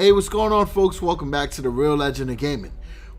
Hey, what's going on, folks? Welcome back to the Real Legend of Gaming.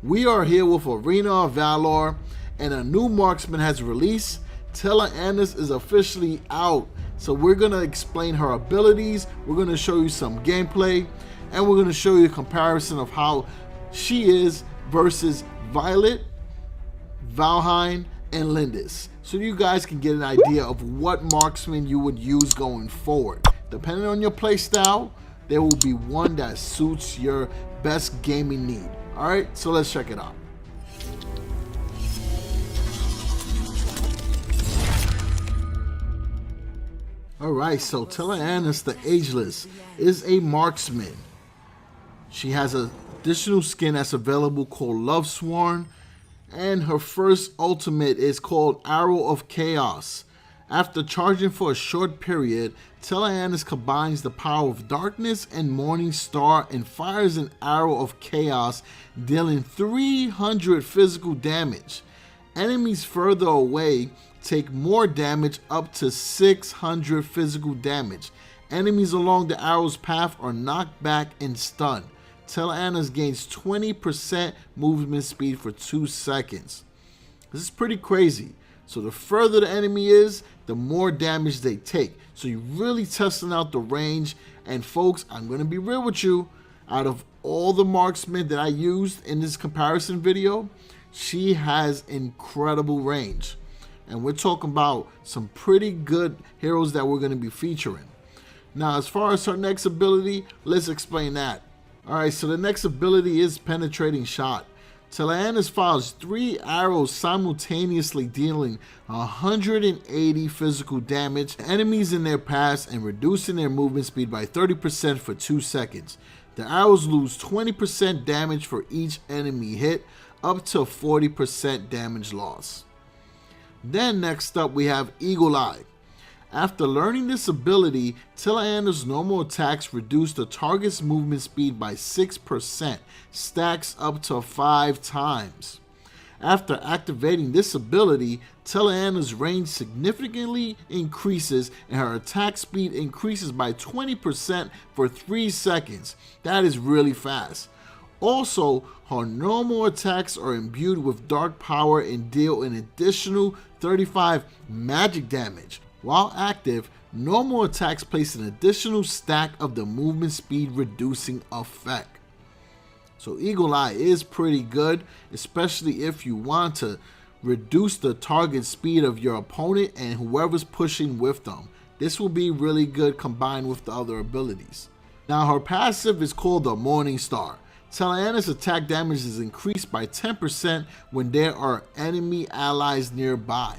We are here with Arena of Valor, and a new marksman has released. Tel'Annas is officially out, so we're going to explain her abilities, we're going to show you some gameplay, and we're going to show you a comparison of how she is versus Violet, Valhein, and Lindis, so you guys can get an idea of what marksman you would use going forward. Depending on your playstyle, there will be one that suits your best gaming need. Alright, so let's check it out. Alright, so Tel'Annas the Ageless is a marksman. She has an additional skin that's available called Lovesworn, and her first ultimate is called Arrow of Chaos. After charging for a short period, Tel'Annas combines the power of Darkness and Morning Star and fires an Arrow of Chaos, dealing 300 physical damage. Enemies further away take more damage, up to 600 physical damage. Enemies along the arrow's path are knocked back and stunned. Tel'Annas gains 20% movement speed for 2 seconds. This is pretty crazy. So the further the enemy is, the more damage they take. So you're really testing out the range. And folks, I'm going to be real with you. Out of all the marksmen that I used in this comparison video, she has incredible range. And we're talking about some pretty good heroes that we're going to be featuring. Now, as far as her next ability, let's explain that. Alright, so the next ability is Penetrating Shot. Tel'Annas fires 3 arrows simultaneously, dealing 180 physical damage to enemies in their paths and reducing their movement speed by 30% for 2 seconds. The arrows lose 20% damage for each enemy hit, up to 40% damage loss. Then next up we have Eagle Eye. After learning this ability, Tel'Annas' normal attacks reduce the target's movement speed by 6%, stacks up to 5 times. After activating this ability, Tel'Annas' range significantly increases and her attack speed increases by 20% for 3 seconds. That is really fast. Also, her normal attacks are imbued with dark power and deal an additional 35 magic damage. While active, normal attacks place an additional stack of the movement speed reducing effect. So Eagle Eye is pretty good, especially if you want to reduce the target speed of your opponent and whoever's pushing with them. This will be really good combined with the other abilities. Now her passive is called the Morning Star. Tel'Annas' attack damage is increased by 10% when there are enemy allies nearby.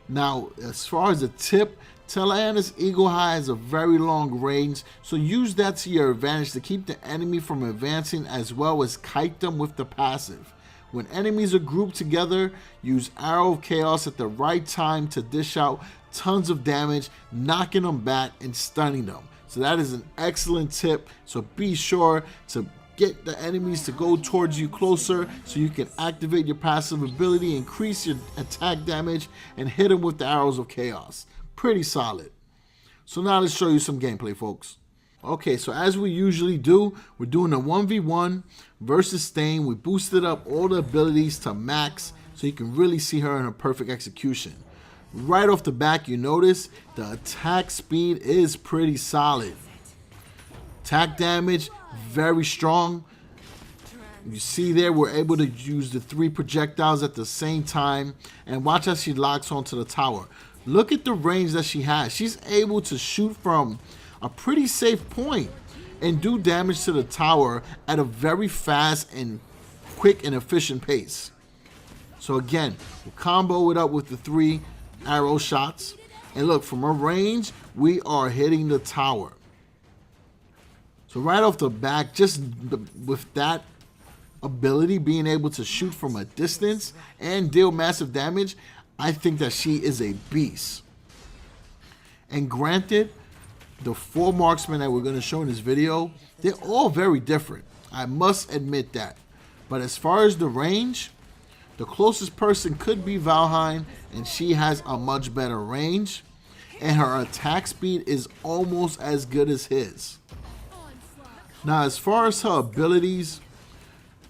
Now, as far as a tip, Tel'Annas' Eagle Eye has a very long range, so use that to your advantage to keep the enemy from advancing, as well as kite them with the passive. When enemies are grouped together, use Arrow of Chaos at the right time to dish out tons of damage, knocking them back and stunning them. So that is an excellent tip, so be sure to get the enemies to go towards you closer so you can activate your passive ability, increase your attack damage, and hit them with the Arrows of Chaos. Pretty solid. So now let's show you some gameplay, folks. Okay, so as we usually do, we're doing a 1v1 versus Stain. We boosted up all the abilities to max so you can really see her in her perfect execution. Right off the back, you notice the attack speed is pretty solid. Attack damage, very strong. You see there, we're able to use the 3 projectiles at the same time. And watch how she locks onto the tower. Look at the range that she has. She's able to shoot from a pretty safe point and do damage to the tower at a very fast and quick and efficient pace. So again, we'll combo it up with the 3 arrow shots. And look, from her range, we are hitting the tower. So right off the back, just with that ability, being able to shoot from a distance and deal massive damage, I think that she is a beast. And granted, the 4 marksmen that we're going to show in this video, they're all very different. I must admit that. But as far as the range, the closest person could be Valhein, and she has a much better range. And her attack speed is almost as good as his. Now, as far as her abilities,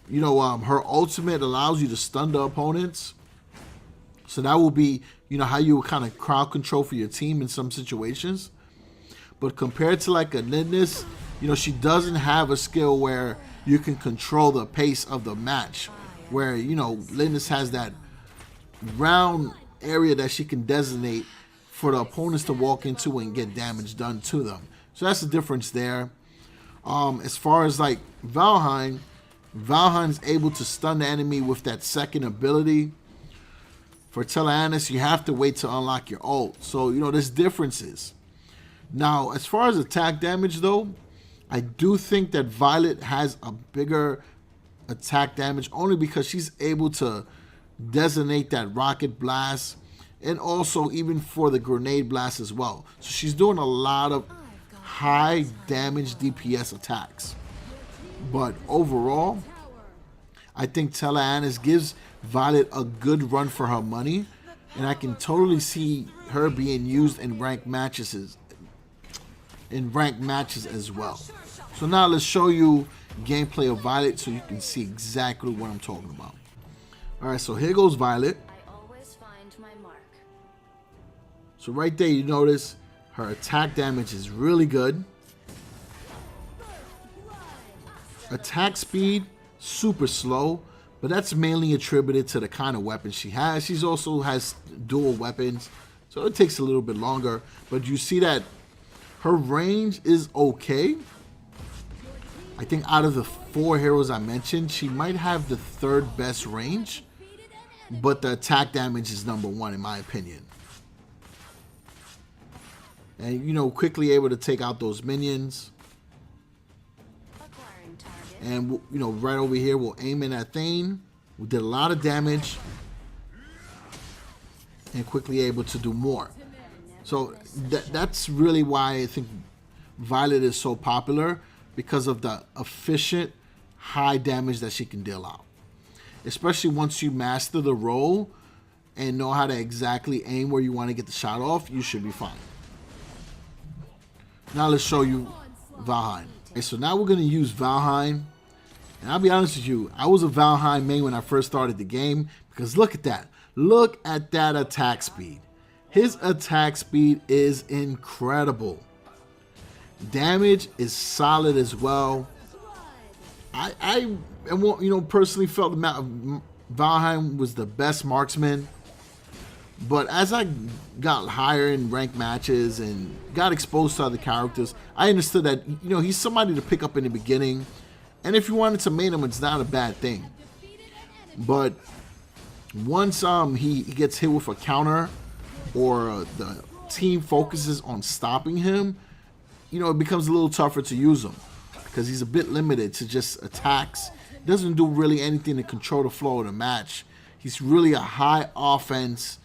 you know, her ultimate allows you to stun the opponents. So that will be, you know, how you would kind of crowd control for your team in some situations. But compared to like a Lindis, you know, she doesn't have a skill where you can control the pace of the match. Where, you know, Lindis has that round area that she can designate for the opponents to walk into and get damage done to them. So that's the difference there. As far as like Valhein is able to stun the enemy with that second ability. For Tel'Annas, you have to wait to unlock your ult. So, you know, there's differences. Now, as far as attack damage, though, I do think that Violet has a bigger attack damage only because she's able to designate that rocket blast and also even for the grenade blast as well. So she's doing a lot of high damage DPS attacks. But overall, I think Tel'Annas gives Violet a good run for her money, and I can totally see her being used in ranked matches as well. So now let's show you gameplay of Violet so you can see exactly what I'm talking about. Alright, so here goes Violet. So right there you notice her attack damage is really good. Attack speed, super slow, but that's mainly attributed to the kind of weapon she has. She also has dual weapons, so it takes a little bit longer. But you see that her range is okay. I think out of the 4 heroes I mentioned, she might have the 3rd best range, but the attack damage is #1 in my opinion. And, you know, quickly able to take out those minions. And, you know, right over here, we'll aim in at Thane. We did a lot of damage. And quickly able to do more. So that's really why I think Violet is so popular. Because of the efficient, high damage that she can deal out. Especially once you master the role and know how to exactly aim where you want to get the shot off, you should be fine. Now let's show you Valhein. Okay, so now we're going to use Valhein. And I'll be honest with you, I was a Valhein main when I first started the game. Because look at that. Look at that attack speed. His attack speed is incredible. Damage is solid as well. I you know, personally felt Valhein was the best marksman. But as I got higher in ranked matches and got exposed to other characters, I understood that, you know, he's somebody to pick up in the beginning. And if you wanted to main him, it's not a bad thing. But once he gets hit with a counter or the team focuses on stopping him, you know, it becomes a little tougher to use him because he's a bit limited to just attacks. He doesn't do really anything to control the flow of the match. He's really a high offense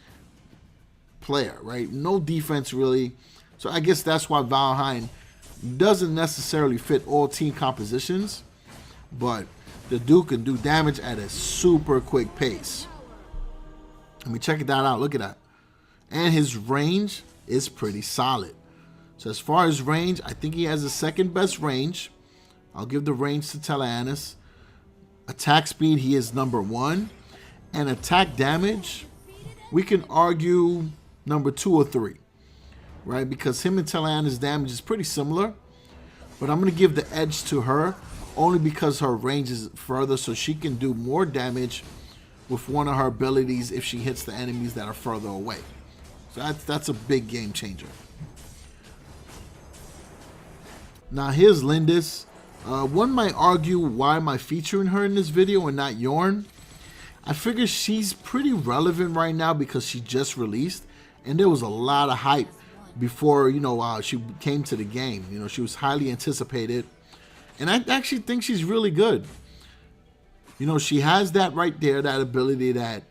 player, right? No defense really. So I guess that's why Valhein doesn't necessarily fit all team compositions, but the dude can do damage at a super quick pace. I mean, check that out. Look at that. And his range is pretty solid. So as far as range, I think he has the 2nd best range. I'll give the range to Tel'Annas. Attack speed, he is #1. And attack damage, we can argue #2 or 3. Right? Because him and Tel'Annas' damage is pretty similar. But I'm going to give the edge to her only because her range is further, so she can do more damage with one of her abilities if she hits the enemies that are further away. So that's a big game changer. Now here's Lindis. One might argue, why am I featuring her in this video and not Yorn? I figure she's pretty relevant right now because she just released, and there was a lot of hype before, you know, she came to the game. You know, she was highly anticipated, and I actually think she's really good. You know, she has that right there, that ability that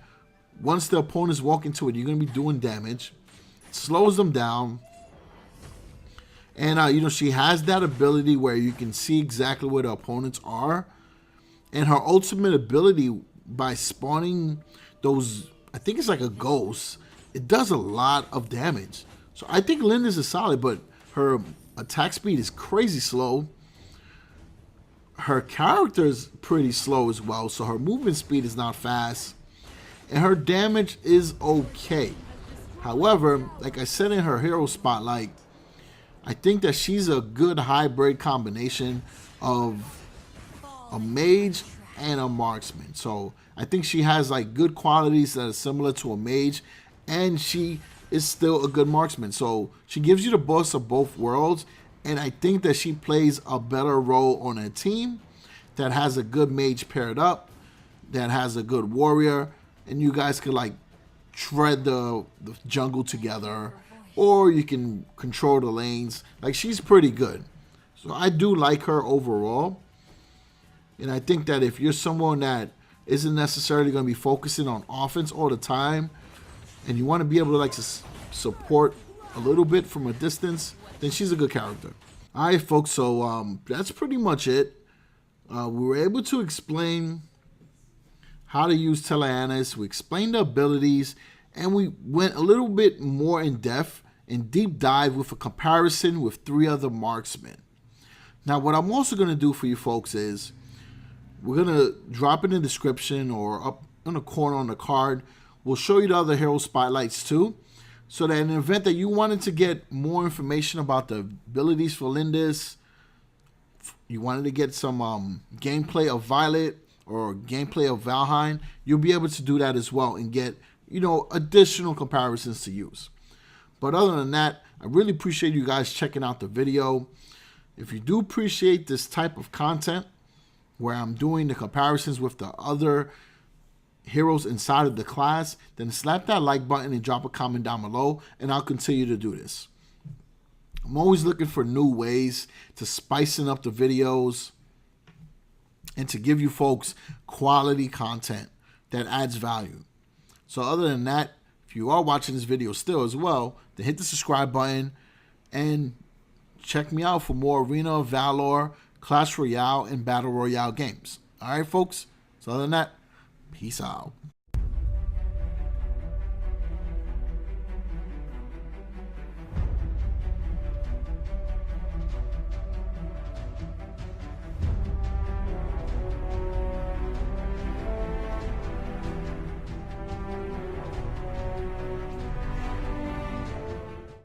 once the opponents walk into it, you're going to be doing damage. It slows them down. And, you know, she has that ability where you can see exactly where the opponents are. And her ultimate ability by spawning those, I think it's like a ghost, it does a lot of damage. So I think Lindis is solid, but her attack speed is crazy slow. her character is pretty slow as well, so her movement speed is not fast, and her damage is okay. However, like I said in her hero spotlight, I think that she's a good hybrid combination of a mage and a marksman. So I think she has like good qualities that are similar to a mage, and she is still a good marksman. So she gives you the best of both worlds, and I think that she plays a better role on a team that has a good mage paired up, that has a good warrior, and you guys could like tread the jungle together, or you can control the lanes. Like, she's pretty good. So I do like her overall. And I think that if you're someone that isn't necessarily going to be focusing on offense all the time, and you want to be able to like to support a little bit from a distance, then she's a good character. All right, folks. So that's pretty much it. We were able to explain how to use Tel'Annas. We explained the abilities, and we went a little bit more in depth and deep dive with a comparison with 3 other marksmen. Now, what I'm also going to do for you folks is we're going to drop in the description or up in the corner on the card. We'll show you the other hero spotlights too, so that in the event that you wanted to get more information about the abilities for Lindis, you wanted to get some gameplay of Violet or gameplay of Valhein, you'll be able to do that as well and get, you know, additional comparisons to use. But other than that, I really appreciate you guys checking out the video. If you do appreciate this type of content where I'm doing the comparisons with the other heroes inside of the class, then slap that like button and drop a comment down below, and I'll continue to do this. I'm always looking for new ways to spicing up the videos and to give you folks quality content that adds value. So other than that, if you are watching this video still as well, then hit the subscribe button and check me out for more Arena of Valor, Clash Royale, and Battle Royale games. All right, folks? So other than that, peace out.